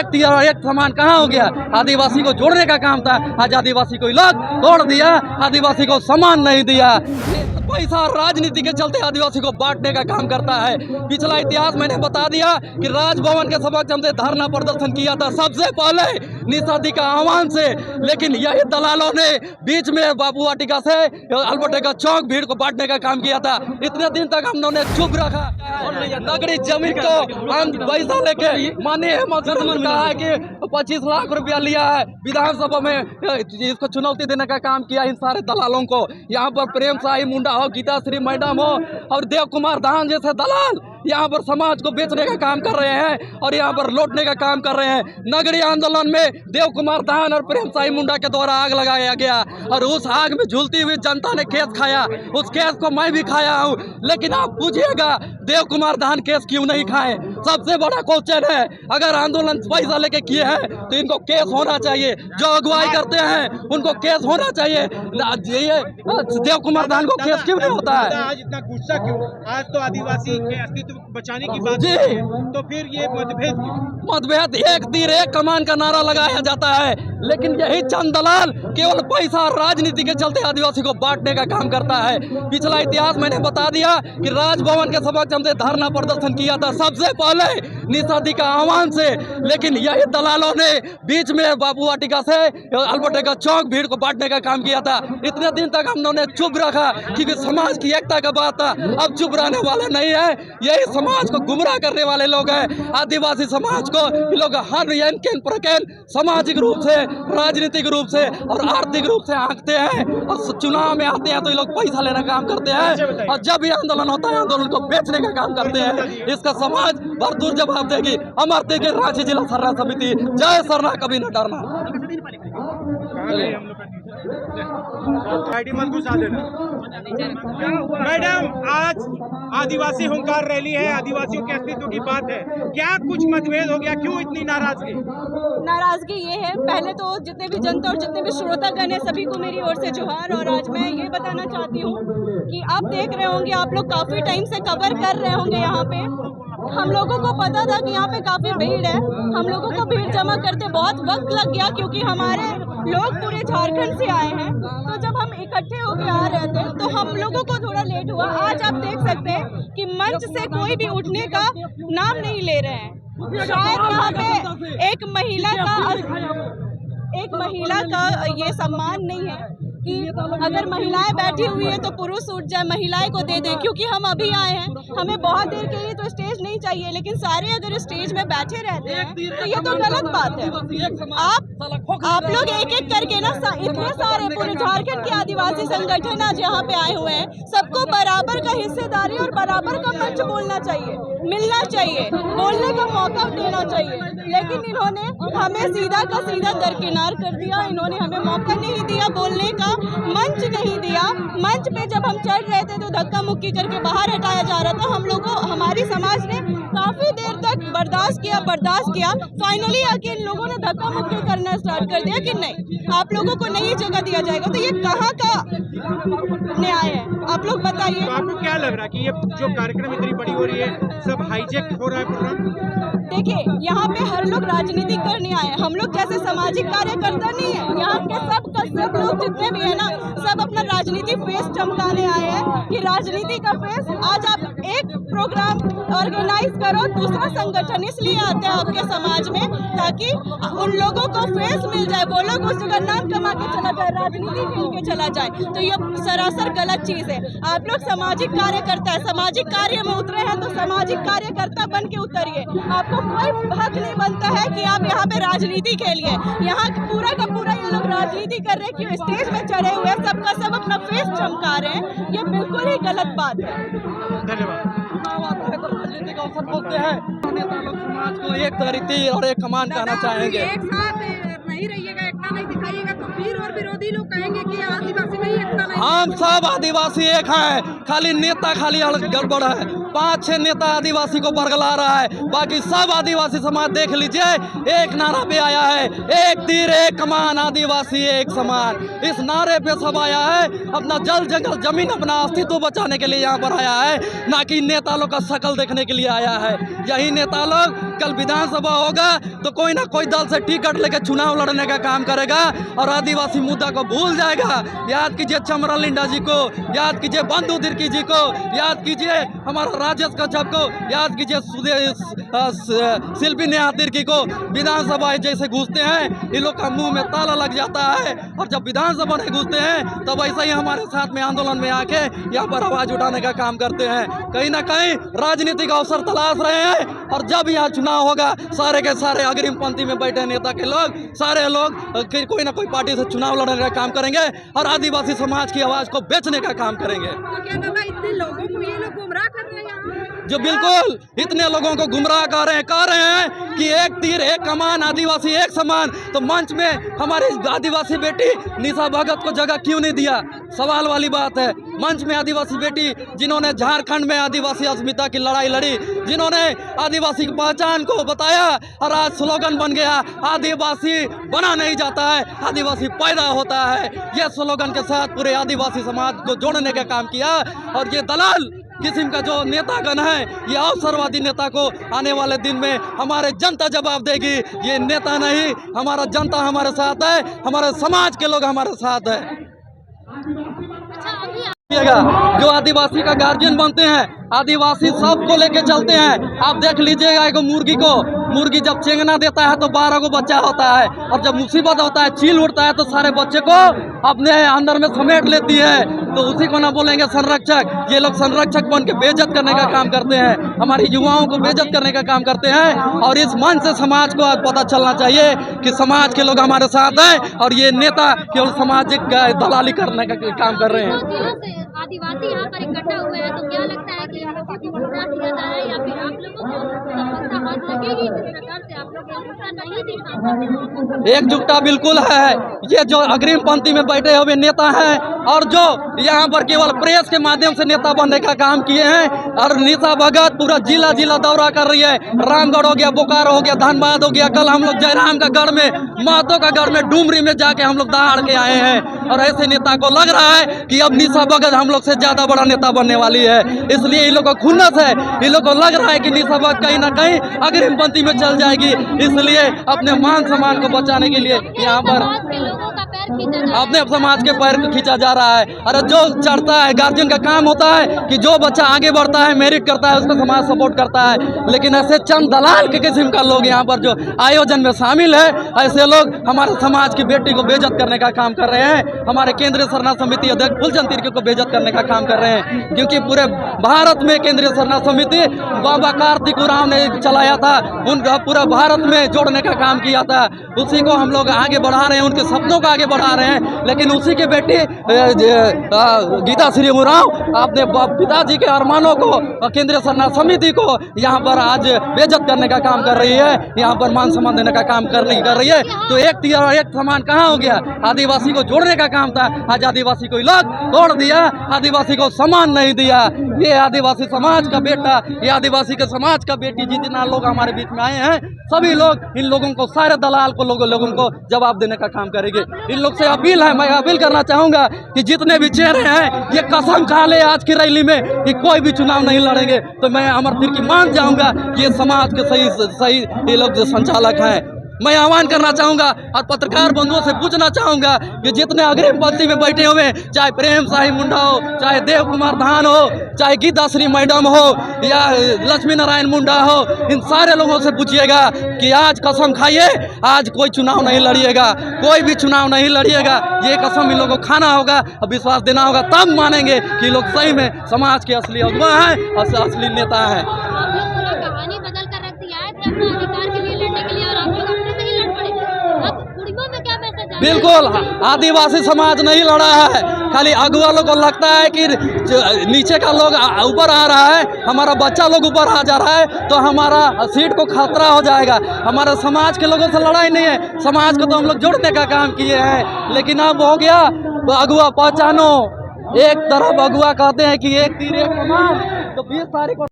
एक तीर और एक समान कहाँ हो गया? आदिवासी को जोड़ने का काम था, आज आदिवासी को लोग तोड़ दिया, आदिवासी को सम्मान नहीं दिया। पैसा और राजनीति के चलते आदिवासी को बांटने का काम करता है। पिछला इतिहास मैंने बता दिया कि राजभवन के समक्ष हमने धरना प्रदर्शन किया था सबसे पहले निषादी का आह्वान से, लेकिन यही दलालों ने बीच में बाबू वाटिका से अल्बर्ट का चौक भीड़ को बांटने का काम किया था। इतने दिन तक हम लोगों ने चुप रखा और नगरी जमीन को हम पैसा लेके माननीय हेमंत सोरेन ने कहा है कि 25 लाख रुपया लिया है, विधानसभा में इसको चुनौती देने का काम किया इन सारे दलालों को। यहाँ पर प्रेम साही मुंडा हो, गीता श्री मैडम हो और देव कुमार दान जैसे दलाल यहाँ पर समाज को बेचने का काम कर रहे हैं और यहाँ पर लौटने का काम कर रहे हैं। नगरीय आंदोलन में देव कुमार दान और प्रेम साही मुंडा के द्वारा आग लगाया गया और उस आग में झुलती हुई जनता ने केस खाया, उस केस को मैं भी खाया हूँ। लेकिन आप पूछिएगा देव कुमार दान केस क्यों नहीं खाए? सबसे बड़ा क्वेश्चन है, अगर आंदोलन पैसा लेके किए हैं तो इनको केस होना चाहिए, जो अगुवाई करते हैं उनको केस होना चाहिए। देव कुमार दान को केस क्यों नहीं होता है? आज इतना गुस्सा क्यों? आज तो आदिवासी के अस्तित्व बचाने की बात जी, तो फिर ये मतभेद क्यों? मतभेद एक तीर एक कमान का नारा लगाया जाता है, लेकिन यही चंद दलाल केवल पैसा और राजनीति के चलते आदिवासी को बांटने का काम करता है। पिछला इतिहास मैंने बता दिया कि राजभवन के समक्ष हमने धरना प्रदर्शन किया था सबसे पहले निषादी का आह्वान से, लेकिन यही दलालों ने बीच में बाबू वाटिका से अल्बर्ट का चौक भीड़ को बांटने का काम किया था। इतने दिन तक हम लोगों ने चुप रखा क्योंकि समाज की एकता का बात था। अब चुप रहने वाले नहीं है, यही समाज को गुमराह करने वाले लोग हैं। आदिवासी समाज को ये लोग हर प्रकार सामाजिक रूप से, राजनीतिक रूप से और आर्थिक रूप से आंकते हैं और चुनाव में आते हैं तो ये लोग पैसा लेने का काम करते हैं और जब भी आंदोलन होता है आंदोलन को बेचने का काम करते हैं। इसका समाज भरपूर जवाब देगी। अमर के रांची जिला सरना समिति, जय सरना कभी न डरना। मत घुसा देना। मैडम, आज आदिवासी हुंकार रैली है, आदिवासियों के अस्तित्व की बात है, क्या कुछ मतभेद हो गया? क्यों इतनी नाराजगी? नाराजगी ये है, पहले तो जितने भी जनता और जितने भी श्रोतागण है सभी को मेरी ओर से जोहार। और आज मैं ये बताना चाहती हूँ कि आप देख रहे होंगे, आप लोग काफी टाइम से कवर कर रहे होंगे यहाँ पे। हम लोगों को पता था कि यहाँ पे काफी भीड़ है, हम लोगों को भीड़ जमा करते बहुत वक्त लग गया क्योंकि हमारे लोग पूरे झारखंड से आए हैं। तो जब हम इकट्ठे होकर आ रहे थे तो हम लोगों को थोड़ा लेट हुआ। आज आप देख सकते हैं कि मंच से कोई भी उठने का नाम नहीं ले रहे हैं। शायद यहाँ पे एक महिला का ये सम्मान नहीं है कि अगर महिलाएं बैठी हुई है तो पुरुष उठ जाए, महिलाएं को दे दें, क्योंकि हम अभी आए हैं, हमें बहुत देर के लिए तो स्टेज नहीं चाहिए। लेकिन सारे अगर स्टेज में बैठे रहते हैं तो ये तो गलत बात है। आप लोग एक एक करके ना इतने सारे पूरे झारखंड के आदिवासी संगठन आज यहाँ पे आए हुए हैं, सबको बराबर का हिस्सेदारी और बराबर का मंच बोलना चाहिए, मिलना चाहिए, बोलने का मौका देना चाहिए। लेकिन इन्होंने हमें सीधा का सीधा दरकिनार कर दिया, इन्होंने हमें मौका नहीं दिया, बोलने का मंच नहीं दिया। मंच पे जब हम चढ़ रहे थे तो धक्का मुक्की करके बाहर हटाया जा रहा था। हम लोगों, हमारी समाज ने काफी देर तक बर्दाश्त किया। फाइनली आके इन लोगों ने धक्का मुक्की करना स्टार्ट कर दिया कि नहीं, आप लोगों को नहीं जगह दिया जाएगा। तो ये कहाँ का न्याय है, आप लोग बताइए। तो आपको क्या लग रहा है कि ये जो कार्यक्रम इतनी बड़ी हो रही है, सब हाईजेक हो रहा है प्रोग्राम? देखिए, यहाँ पे हर लोग राजनीति करने आए हैं, हम लोग जैसे सामाजिक कार्यकर्ता नहीं है। यहाँ के सब लोग जितने भी है ना, सब अपना राजनीति फेस चमकाने आए हैं कि राजनीति का फेस। आज आप एक प्रोग्राम ऑर्गेनाइज करो, दूसरा संगठन इसलिए आते हैं आपके समाज में ताकि उन लोगों को फेस मिल जाए, वो लोग उस जगह नाम कमा के चला जाए, राजनीति खेल के चला जाए। तो ये सरासर गलत चीज है। आप लोग सामाजिक कार्यकर्ता है, सामाजिक कार्य में उतरे हैं तो सामाजिक कार्यकर्ता बन के उतरिए। आपको कोई हक नहीं बनता है कि आप यहाँ पे राजनीति खेलिए। यहाँ पूरा का पूरा ये लोग राजनीति कर रहे हैं कि स्टेज में चढ़े हुए सबका सब अपना फेस चमका रहे हैं, ये बिल्कुल ही गलत बात है। धन्यवाद। राजनीतिक अवसर बोलते हैं, नेता लोग समाज को एक तरीके और एक कमान कहना चाहेंगे। एक साथ नहीं रहिएगा, एकता नहीं दिखाइएगा तो फिर और विरोधी लोग कहेंगे कि आदिवासी नहीं एकता नहीं। हम सब आदिवासी एक हैं, खाली नेता खाली गड़बड़ है। 5-6 नेता आदिवासी को बरगला रहा है, बाकी सब आदिवासी समाज देख लीजिए एक नारा पे आया है, एक तीर एक कमान, आदिवासी एक समान। इस नारे पे सब आया है, अपना जल जंगल जमीन अपना अस्तित्व बचाने के लिए यहाँ पर आया है, ना कि नेता लोग का शकल देखने के लिए आया है। यही नेता लोग कल विधानसभा होगा तो कोई ना कोई दल से टिकट लेकर चुनाव लड़ने का काम करेगा और आदिवासी मुद्दा को भूल जाएगा। याद कीजिए चमरा लिंडा जी को, याद कीजिए बंधु तिर्की जी को, याद कीजिए हमारा राजेश कच्छप को, याद कीजिए शिल्पी नेहा तिर्की को। विधानसभा जैसे घुसते हैं इन लोग का मुंह में ताला लग जाता है, और जब विधानसभा नहीं घुसते हैं तब ऐसा ही हमारे साथ में आंदोलन में आके यहाँ पर आवाज उठाने का काम करते हैं। कहीं ना कहीं राजनीतिक अवसर तलाश रहे हैं, और जब यहाँ चुनाव होगा सारे के सारे अग्रिम पंक्ति में बैठे नेता के लोग, सारे लोग कोई ना कोई पार्टी से चुनाव लड़ने का काम करेंगे और आदिवासी समाज की आवाज को बेचने का काम करेंगे। तो क्या दादा इतने लोगों को ये लोग गुमराह कर रहे हैं यहाँ? जो बिल्कुल इतने लोगों को गुमराह कर रहे हैं कि एक तीर एक कमान, आदिवासी एक समान। तो मंच में हमारी आदिवासी बेटी निशा भगत को जगह क्यों नहीं दिया? सवाल वाली बात है। मंच में आदिवासी बेटी जिन्होंने झारखंड में आदिवासी अस्मिता की लड़ाई लड़ी, जिन्होंने आदिवासी की पहचान को बताया, और आज स्लोगन बन गया आदिवासी बना नहीं जाता है, आदिवासी पैदा होता है। यह स्लोगन के साथ पूरे आदिवासी समाज को जोड़ने का काम किया। और ये दलाल किस्म का जो नेतागण है, ये अवसरवादी नेता को आने वाले दिन में हमारे जनता जवाब देगी। ये नेता नहीं, हमारा जनता हमारे साथ है, हमारे समाज के लोग हमारे साथ है। जो आदिवासी का गार्जियन बनते हैं, आदिवासी सबको लेके चलते हैं। आप देख लीजिएगा एक मुर्गी जब चेंगना देता है तो 12 को बच्चा होता है, और जब मुसीबत होता है, चील उड़ता है तो सारे बच्चे को अपने अंदर में समेट लेती है। तो उसी को ना बोलेंगे संरक्षक? ये लोग संरक्षक बन के बेइज्जत करने का काम करते हैं, हमारी युवाओं को बेइज्जत करने का काम करते हैं। और इस मंच से समाज को आज पता चलना चाहिए कि समाज के लोग हमारे साथ हैं, और ये नेता केवल सामाजिक दलाली करने का काम कर रहे हैं। आदिवासी यहाँ पर इकट्ठा हुए हैं, तो क्या लगता है कि इन लोगों को गुमराह किया जाए, या फिर आप लोगों को सफलता हाथ लगेगी जिस प्रकार से आप लोग एकजुटता नहीं दिखा पाते? एकजुटता बिल्कुल है। ये जो अग्रिम पंक्ति में बैठे हुए नेता हैं, और जो यहाँ पर केवल प्रेस के माध्यम से नेता बनने का काम किए हैं, और निशा भगत पूरा जिला दौरा कर रही है। रामगढ़ हो गया, बोकारो हो गया, धनबाद हो गया। कल हम लोग जयराम का गढ़ में, महतो का गढ़ में, डुमरी में जाके हम लोग दहाड़ के आए हैं। और ऐसे नेता को लग रहा है कि अब निशा भगत हम लोग से ज्यादा बड़ा नेता बनने वाली है, इसलिए इन लोग को खुन्नस है। इन लोग को लग रहा है कि निशा भगत कहीं ना कहीं अग्रिम पंक्ति में चल जाएगी, इसलिए अपने मान सम्मान को बचाने के लिए यहाँ पर अपने समाज के पैर को खींचा जा रहा है। अरे जो चढ़ता है, गार्जियन का काम होता है कि जो बच्चा आगे बढ़ता है, मेरिट करता है, उसका समाज सपोर्ट करता है। लेकिन ऐसे चंद दलाल के किस्म का लोग यहाँ पर जो आयोजन में शामिल है, ऐसे लोग हमारे समाज की बेटी को बेइज्जत करने का काम कर रहे हैं। हमारे केंद्रीय सरना समिति अध्यक्ष फूलचंद तिर्की को बेइज्जत करने का काम कर रहे हैं, क्योंकि पूरे भारत में केंद्रीय सरना समिति बाबा कार्तिक उरांव ने चलाया था, उनका पूरा भारत में जोड़ने का काम किया था। उसी को हम लोग आगे बढ़ा रहे हैं, उनके सपनों को आगे बढ़ा रहे हैं। लेकिन उसी के बेटी गीता श्री उरांव अपने पिताजी के अरमानों को, केंद्रीय सरना समिति को यहाँ पर आज बेइज्जत करने का काम कर रही है, यहाँ पर मान सम्मान देने का काम कर रही है। तो एक तीर और एक समान कहाँ हो गया? आदिवासी को जोड़ने का काम था, आज आदिवासी को लोग तोड़ दिया, आदिवासी को सम्मान नहीं दिया। ये आदिवासी समाज का बेटा, ये आदिवासी के समाज का बेटी, जितना लोग हमारे बीच में आए हैं, सभी लोग इन लोगों को, सारे दलाल को, लोगों को जवाब देने का काम करेंगे। इन लोग से अपील है, मैं अपील करना चाहूंगा कि जितने भी चेहरे हैं, ये कसम खा ले आज की रैली में कि कोई भी चुनाव नहीं लड़ेंगे। तो मैं अमर तिर्की मान जाऊंगा कि ये समाज के सही ये लोग जो संचालक हैं। मैं आह्वान करना चाहूंगा और पत्रकार बंधुओं से पूछना चाहूंगा कि जितने अग्रिम पंक्ति में बैठे हुए, चाहे प्रेम साही मुंडा हो, चाहे देव कुमार धान हो, चाहे गीता श्री मैडम हो, या लक्ष्मी नारायण मुंडा हो, इन सारे लोगों से पूछिएगा कि आज कसम खाइए, आज कोई चुनाव नहीं लड़िएगा, कोई भी चुनाव नहीं लड़िएगा। ये कसम इन लोगों को खाना होगा और विश्वास देना होगा, तब मानेंगे कि लोग सही में समाज के असली अगुवा हैं और असली नेता हैं। कहानी बदल कर रख दिया है कि अपने अधिकार के लिए लड़ने के लिए, और आप लोग अपने से ही लड़ पड़े। अब बुढ़ियों में क्या मैसेज है? बिल्कुल आदिवासी समाज नहीं लड़ा है, खाली अगुआ लोग को लगता है कि नीचे का लोग ऊपर आ रहा है, हमारा बच्चा लोग ऊपर आ जा रहा है तो हमारा सीट को खतरा हो जाएगा। हमारे समाज के लोगों से लड़ाई नहीं है, समाज को तो हम लोग जोड़ने का काम किए हैं। लेकिन अब हो गया तो अगुआ पहचानो, एक तरफ अगुआ कहते हैं कि एक तीर एक कमान, तो 20 तारीख को